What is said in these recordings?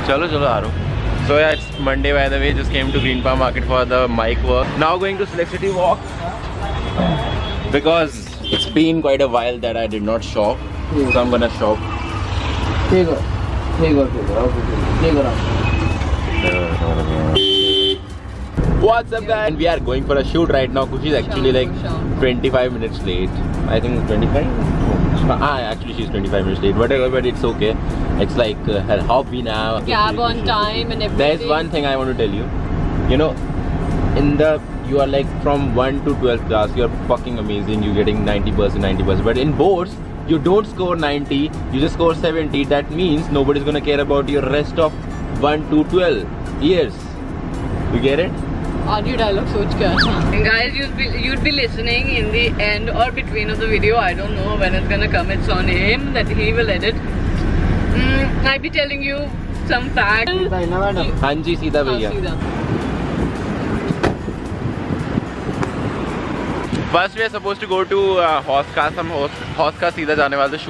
चलो चलो आ रहा हूँ. So yeah, it's Monday by the way. Just came to Green Palm Market for the mic work. Now going to Select City walk because it's been quite a while that I did not shop. So I'm gonna shop. What's up guys? And we are going for a shoot right now. Kushi is actually like 25 minutes late. I think 25? Actually she's 25 minutes late. Whatever, but it's okay. It's like her hobby now. Cab on time and everything. There's one thing I want to tell you. You know, you are like from 1 to 12th class, you're fucking amazing. You're getting 90%. But in boards, you don't score 90, you just score 70. That means nobody's gonna care about your rest of 1 to 12 years. You get it? Audio dialogue सोच के आया. Guys, you'd be listening in the end or between of the video. I don't know when it's gonna come. It's on him that he will edit. I'll be telling you some facts. हाँ जी सीधा भैया. First we are supposed to go to Hoskas. हम Hoskas सीधा जाने वाले थे.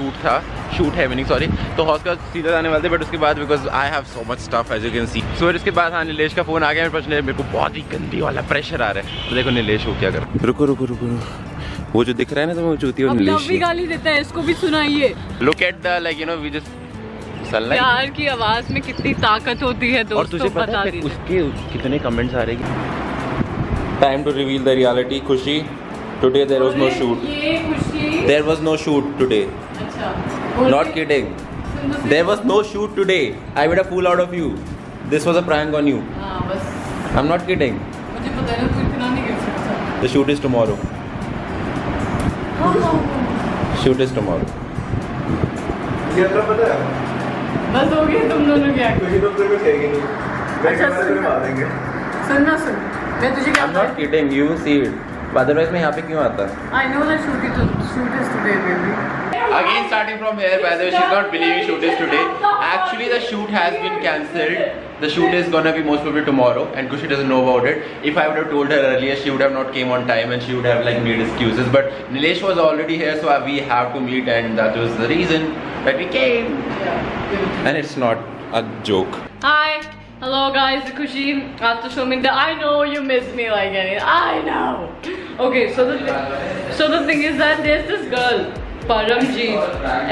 Shoot है meaning sorry. तो Hoskas सीधा जाने वाले थे बट उसके बाद because I have so much stuff as you can see. So इसके बाद हाँ नीलेश का फोन आ गया मेरे पास. मेरे को बहुत ही गंदी वाला प्रेशर आ रहा है. तो देखो नीलेश वो क्या कर. रुको. वो जो दिख रहा है ना तो वो चूती है नीलेश. भी गाली देता है. इसको भी सुनाइए. Look at the like you know we just. प्यार की आवाज में कितनी ताकत होती है दोस्तों. और तुझे पता है उसके कितने कमेंट्स आ रहे हैं. Time to reveal the reality. खुशी. Today there was no shoot. There was no shoot today. Not kidding. There was no shoot today. I made a fool out of you. This was a prank on you. I'm not kidding. The shoot is tomorrow. Shoot is tomorrow. बस हो गया तुम दोनों क्या. सुन मैं तुझे क्या. I'm not kidding. You will see it. Otherwise मैं यहाँ पे क्यों आता? I know that shoot is today, baby. Again starting from here. By the way, she's not believing shoot is today. Actually, the shoot has been cancelled. The shoot is gonna be most probably tomorrow, and Kushi doesn't know about it. If I would have told her earlier, she would have not came on time, and she would have like made excuses. But Nilesh was already here, so we have to meet, and that was the reason that we came. And it's not a joke. Hi. Hello guys, Kushi after filming that. I know you miss me like anything. I know. Okay, so the thing is that there's this girl, Paramjeet,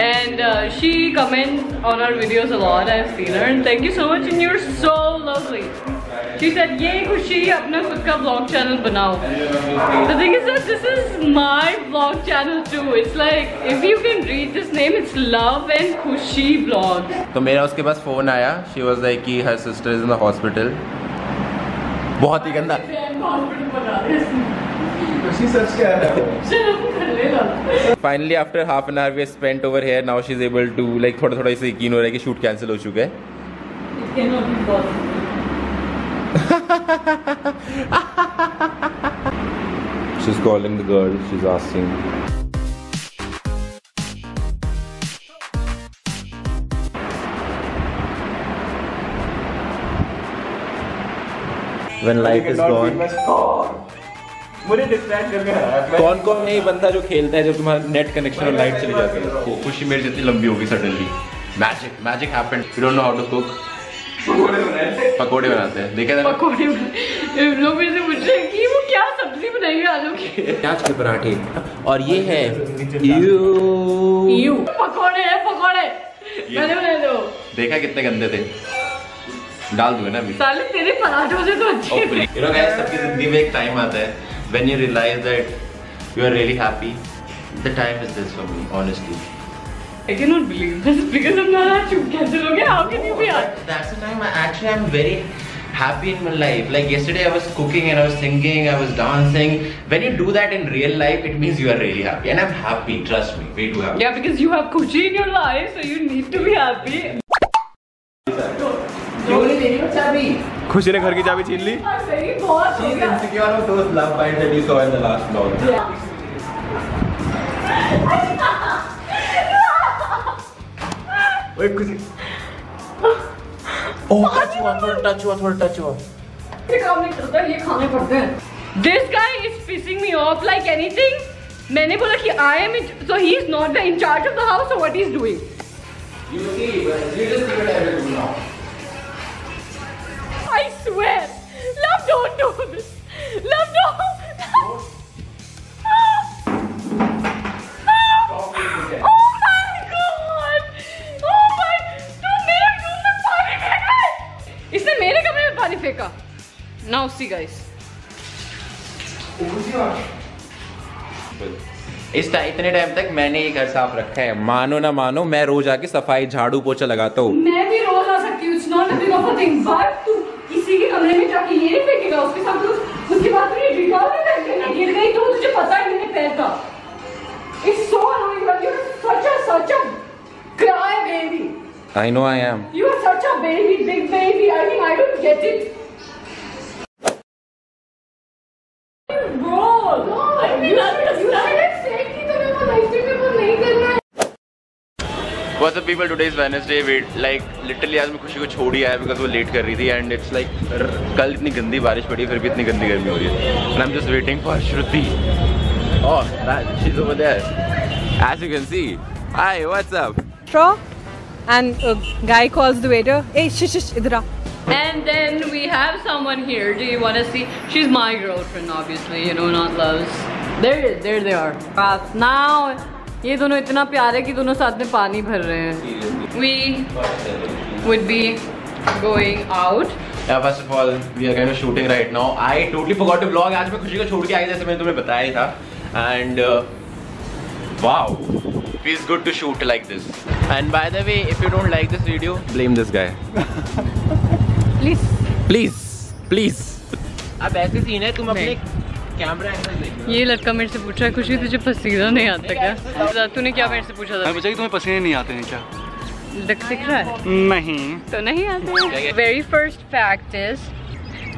and she comments on our videos a lot. I've seen her, and thank you so much. And you're so lovely. She said, "ये खुशी अपना खुद का vlog channel बनाओ." The thing is that this is my vlog channel too. It's like if you can read this name, it's Love and Kushi Vlogs. तो मेरा उसके पास phone आया. She was like कि her sister is in the hospital. बहुत ही गंदा. Finally after half an hour we spent over here. Now she's able to like थोड़ा इसे यकीन हो रहा है कि shoot cancel हो चुका है. It cannot be possible. She's calling the girl. She's asking. When light is gone. मुझे डिस्ट्रैक्ट करके कौन नहीं बनता जो खेलता है जब तुम्हारा नेट कनेक्शन और लाइट चली जाती है. खुशी मेरी जितनी लंबी होगी suddenly. Magic happened. We don't know how to cook. पकोड़े बनाते हैं. देखे थे पकोड़े. लोग मेरे से पूछ रहे हैं कि वो क्या सब्जी बनाएंगे आलू की. प्याज के पराठे. और ये है यू पकोड़े है पकोड़े. मैंने बनाए थे. देखा कितने गंदे थे. डाल दूंगा ना अभी. साले तेरे पराठों से तो अच्छे. You know guys, सबकी जिंदगी में एक टाइम आता है when you realize that you are really happy. The time is this for me, honestly. I cannot believe this because हमारा shoot cancel हो गया. How can you be? That's the time I'm very happy in my life. Like yesterday I was cooking and I was singing, I was dancing. When you do that in real life, it means you are really happy. And I'm happy, trust me, way too happy. Yeah, because you have Kushi in your life, so you need to be happy. खुशी ने घर की चाबी छीन ली. She's insecure of those love bites that you saw in the last vlog. Wait, खुशी. Oh, touch हुआ. ये काम नहीं करता, ये खाने पड़ते हैं. This guy is pissing me off like anything. मैंने बोला कि I am so he is not in charge of the house, so what he is doing? You see, you just see what I will do now. पानी फेंका. Now see guys. इतने time तक मैंने ये घर साफ रखा है. मानो ना मानो, मैं रोज आके सफाई झाड़ू पोछा लगाता हूँ. मैं भी रोज आ सकती हूँ. It's not a big of a thing. But तू किसी के कमरे में जाके ये नहीं फेंकेगा. उसके साथ उसके बाद तू ये डिटॉल में फेंक देना. गिर गई तो तुझे पता है मेरे पैर का. It's so annoying. But you're such a cry baby. I know I am. You're such a baby, big baby. I mean, I don't get it. Bro, no, I mean, What's up people, today is Wednesday. Wait, like literally आज मैं खुशी को छोड़ ही आया because वो late कर रही थी and it's like कल इतनी गंदी बारिश पड़ी फिर भी इतनी गंदी गर्मी हो रही है and I'm just waiting for Shruti. Oh, she's over there. As you can see. Hi, what's up? And a guy calls the waiter, hey, shish, idhar aa. And then we have someone here. Do you want to see? She's my girlfriend, obviously. You know, not loves. There they are. Now, ये दोनों इतना प्यार है कि दोनों साथ में पानी भर रहे हैं. We would be going out. Yeah, first of all, we are kind of shooting right now. I totally forgot to vlog. आज मैं खुशी को छोड़ के आई जैसे मैंने तुम्हें बताया ही था. And wow, feels good to shoot like this. And by the way, if you don't like this video, blame this guy. Please. अब ऐसे सीन है, तुम अपने कैमरा एंगल देखो. ये लड़का मेरे से पूछ रहा है, खुशी तुझे पसीना नहीं आता क्या? तूने क्या मेरे से पूछा था? मैं पूछा कि तुम्हें पसीने नहीं आते हैं क्या? दिख रहा है? नहीं. तो नहीं आते. Very first fact is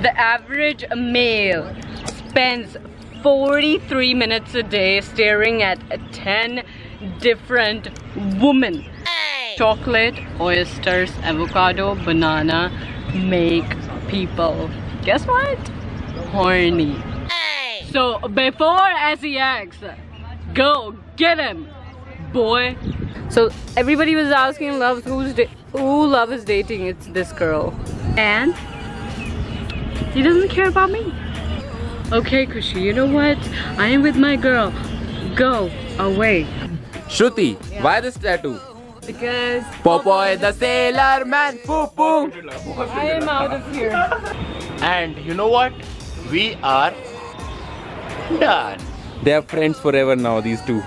the average male spends 43 minutes a day staring at 10 different women. Chocolate, oysters, avocado, banana make people, guess what? Horny. So before SEX, go get him, boy. So everybody was asking who Love is dating. It's this girl, and he doesn't care about me. Okay, Kushi, you know what? I am with my girl. Go away. Shruti, why this tattoo? Because Popeye the Sailor Man. Poo poo. I am out of here. And you know what? We are done. They are friends forever now, these two.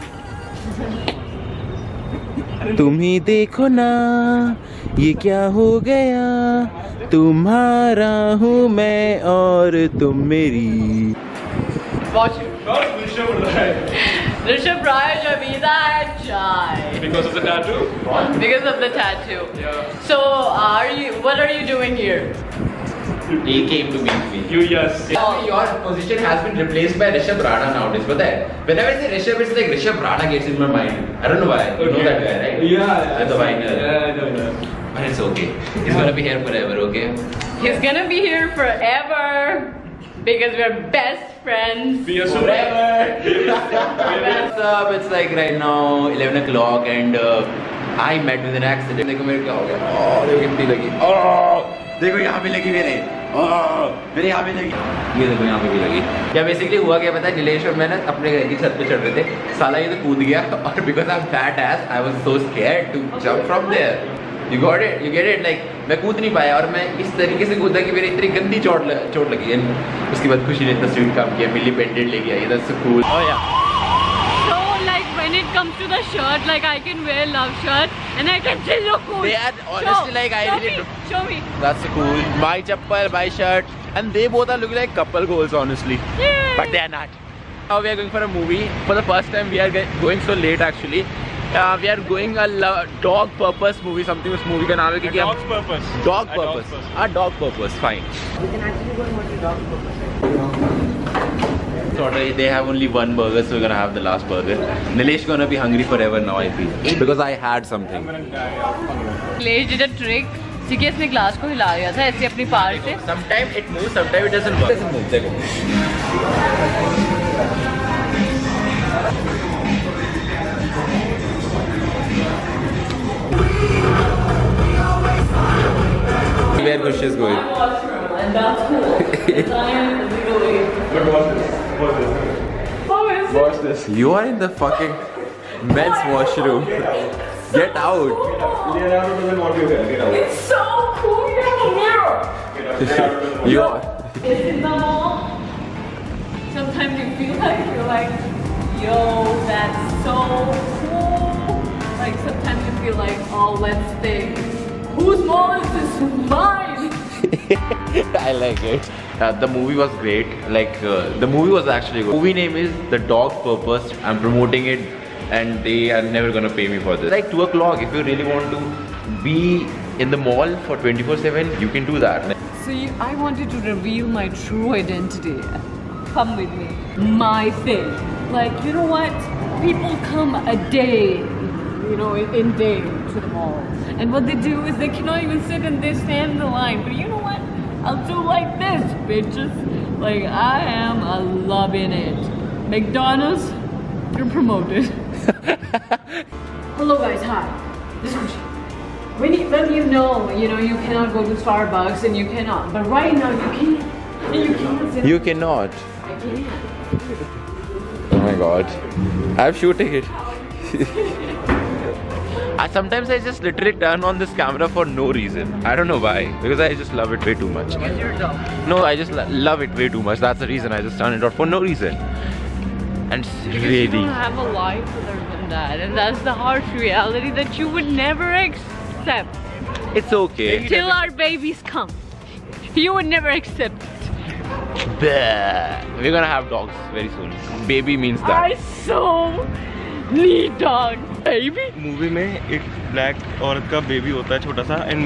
तुम ही देखो ना ये क्या हो गया, तुम्हारा हूँ मैं और तुम मेरी. Watch it. Rishabh Rai, Javida and Chai. Because of the tattoo? Because of the tattoo. Yeah. So, what are you doing here? He came to meet me. Yes. Your position has been replaced by Rishabh Rana nowadays. But whenever I say Rishabh, it's like Rishabh Rana gets in my mind. I don't know why. You know that guy, right? Yeah. The winer. Yeah, I know. But it's okay. He's gonna be here forever, okay? He's gonna be here forever because we're best friends. Be a Forever. What's up? It's like right now 11 o'clock and I met with an accident. देखो मेरे क्या हो गया? Oh, देखो कितनी लगी. Oh, देखो यहाँ पे लगी मेरे. Oh, मेरे यहाँ पे लगी. ये देखो यहाँ पे भी लगी. क्या बेसिकली हुआ क्या पता है? नीलेश और मैं ना अपने घर की छत पे चढ़ रहे थे. साला ये तो कूद गया और because I'm fat ass, I was so scared to jump from there. You got it? You get it? Like मैं kूद नहीं पाया और मैं इस तरीके से कूदा कि मेरी इतनी गंदी चोट लगी. And उसके बाद खुशी ने इतना स्वीट काम किया, मिली पेंडेंट लेके आई. That's so cool. Oh yeah. So like when it comes to the shirt, like I can wear love shirt and I can still look cool. They are honestly like I really. Show me. That's so cool. My chappal, my shirt, and they both are looking like couple goals, honestly. Yay. But they are not. Now we are going for a movie. For the first time, we are going so late actually. We are going a dog purpose movie. Something उस movie का नाम है क्योंकि Dog's purpose. Dog purpose. Dog purpose. Fine. We can actually go and watch a dog purpose. So they have only one burger, so we're gonna have the last burger. Nilesh gonna be hungry forever now, I feel, because I had something. Nilesh did a trick. सीखे इसने glass को हिला दिया था ऐसे अपनी पार से. Sometimes it moves, sometimes it doesn't work. It doesn't move. देखो. Where Kush is going? And that's cool. I am physically. But watch this. Watch this. You are in the fucking men's washroom. Get out. Leonardo doesn't want you here. Get out. It's so cool. You have a mirror. Get out. You It's in the mall. Sometimes you feel like you're like, yo, that's so cool. Like sometimes you feel like, oh, let's think, whose mall is this? Mine. I like it. The movie was great. Like the movie was actually good. Movie name is The Dog Purpose. I'm promoting it, and they are never gonna pay me for this. Like 2 o'clock. If you really want to be in the mall for 24/7, you can do that. See, I wanted to reveal my true identity. Come with me. My thing. Like, you know what? People come a day, you know, in day to the mall. And what they do is they cannot even sit and they stand in the line. But you know what? I'll do like this, bitches. Like, I am loving it. McDonald's, you're promoted. Hello guys, hi. This is Kushi. When you know, you cannot go to Starbucks and you cannot. But right now you can. And you cannot. You cannot. I can. Oh my god. I'm shooting it. Sometimes I just literally turn on this camera for no reason. I don't know why. Because I just love it way too much. Because you're dumb. No, I just love it way too much. That's the reason I just turn it on for no reason. And really. You don't have a life other than that. And that's the harsh reality that you would never accept. It's okay. Till our babies come. You would never accept it. We're gonna have dogs very soon. Baby means that. I so need dog. Baby? Movie में एक black औरत का baby होता है छोटा सा and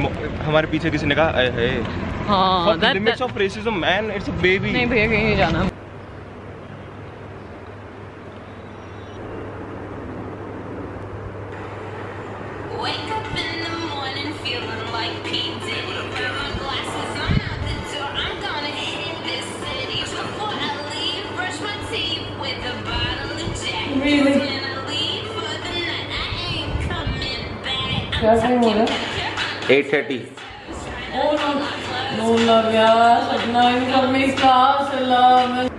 हमारे पीछे किसी ने कहा हाँ, limits of racism man it's a baby नहीं भैया कहीं नहीं जाना Wake up in the morning feeling like P. Diddy. Put my glasses on out the door. I'm gonna hit this city. Before I leave, brush my teeth with a bottle of Jack. Really? Gonna leave for the night. I ain't coming back. क्या time हो रहा है 8:30. Oh no no love यार सपना इनका मैं कहाँ से love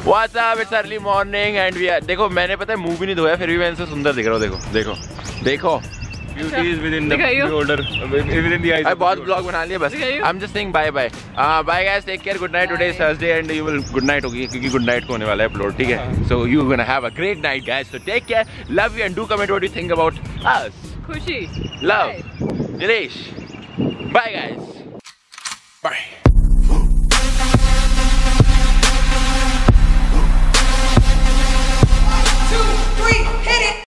What's up? It's early morning and we are. देखो मैंने पता है मूवी नहीं धोया फिर भी मैं इनसे सुंदर दिख रहा हूँ देखो देखो देखो beauty is within the दिखाइयो। Order within the eyes I बहुत ब्लॉग बना लिए बस दिखाइयो। I'm just saying bye bye bye guys take care good night today is Thursday and you will good night होगी क्योंकि good night को होने वाला है अपलोड ठीक है so you gonna have a great night guys so take care love you and do comment what you think about us खुशी love Dinesh bye guys bye